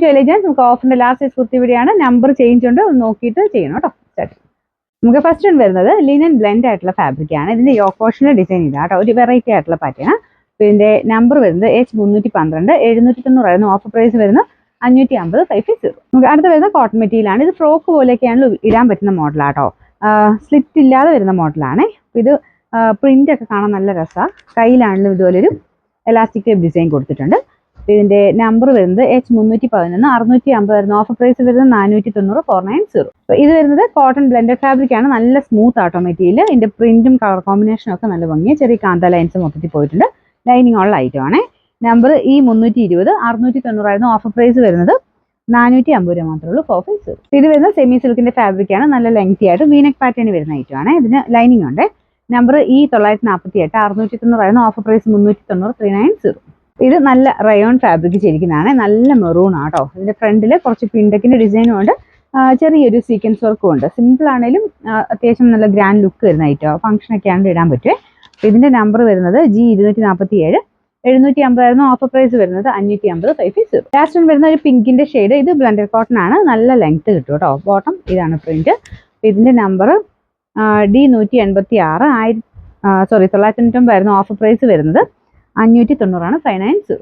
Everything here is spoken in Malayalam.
ടു എലിജൻസ്. നമുക്ക് ഓഫറിന്റെ ലാസ്റ്റ് സൈസ് കുർത്തി ഇവിടെയാണ്. നമ്പർ ചേഞ്ച് ഉണ്ട്, ഒന്ന് നോക്കിയിട്ട് ചെയ്യണം കേട്ടോ. നമുക്ക് ഫസ്റ്റ് വൺ വരുന്നത് ലിനൻ ബ്ലെൻഡ് ആയിട്ടുള്ള ഫാബ്രിക് ആണ്. ഇതിന്റെ യോക്ക് പോർഷനിലെ ഡിസൈൻ ഇതാ കേട്ടോ, ഒരു വെറൈറ്റി ആയിട്ടുള്ള പാറ്റേൺ. ഇതിന്റെ നമ്പർ വരുന്നത് H312, 790 ഓഫർ പ്രൈസ് വരുന്നത് 550 550. നമുക്ക് അടുത്ത് വരുന്ന കോട്ടൺ മെറ്റീരിയൽ ആണ്. ഇത് ഫ്രോക്ക് പോലെയൊക്കെയാണ് ഇടാൻ പറ്റുന്ന മോഡലാട്ടോ. സ്ലിറ്റ് ഇല്ലാതെ വരുന്ന മോഡലാണ്. ഇത് പ്രിന്റ് ഒക്കെ കാണാൻ നല്ല രസമാണ്. കയ്യിലാണെങ്കിലും ഇതുപോലൊരു എലാസ്റ്റിക് ടൈപ്പ് ഡിസൈൻ കൊടുത്തിട്ടുണ്ട്. ഇതിന്റെ നമ്പർ വരുന്നത് H311, 650 ഓഫർ പ്രൈസ് വരുന്നത് 490 490. ഇത് വരുന്നത് കോട്ടൺ ബ്ലെൻഡഡ് ഫാബ്രിക് ആണ്. നല്ല സ്മൂത്ത് ആട്ടോ മെറ്റീരിയൽ. ഇതിന്റെ പ്രിന്റും കളർ കോമ്പിനേഷനും ഒക്കെ നല്ല ഭംഗിയാണ്. ചെറിയ കാന്ത ലൈൻസ് മൊത്തത്തിൽ പോയിട്ടുണ്ട്. ലൈനിങ് ഉള്ള ഐറ്റം ആണ്. നമ്പർ E320, 690 ഓഫർ പ്രൈസ് വരുന്നത് 450 രൂപ മാത്രമേ ഉള്ളൂ 450. ഇത് വരുന്നത് സെമി സിൽക്കിന്റെ ഫാബ്രിക് ആണ്. നല്ല ലെങ്തി ആയിട്ട് വീനെക്ക് പാറ്റേൺ വരുന്ന ഐറ്റം ആണ്. ഇതിന് ലൈനിങ് ഉണ്ട്. Number E948, 690 offer price 390 390. ഇത് നല്ല റയോൺ ഫാബ്രിക് ചെയ്തിരിക്കുന്നതാണ്. നല്ല മെറൂൺ ആട്ടോ. ഇതിന്റെ ഫ്രണ്ടിൽ കുറച്ച് പിൻഡക്കിന്റെ ഡിസൈനും ഉണ്ട്, ചെറിയൊരു സീക്വൻസ് വർക്കും ഉണ്ട്. സിമ്പിൾ ആണെങ്കിലും അത്യാവശ്യം നല്ല ഗ്രാൻഡ് ലുക്ക് വരുന്ന ഐറ്റം. ഫംഗ്ഷൻ ഒക്കെ ആണെങ്കിൽ ഇടാൻ പറ്റുമേ. ഇതിന്റെ നമ്പർ വരുന്നത് G247, 750 ഓഫർ പ്രൈസ് വരുന്നത് 550 550. ലാസ്റ്റ് വൺ വരുന്ന ഒരു പിങ്കിന്റെ ഷെയ്ഡ്. ഇത് ബ്ലെൻഡഡ് കോട്ടൺ ആണ്. നല്ല ലെങ്ത് കിട്ടും കേട്ടോ. ബോട്ടം ഇതാണ് പ്രിന്റ്. ഇതിന്റെ നമ്പർ D186, 990 ഓഫർ പ്രൈസ് വരുന്നത് 590 590.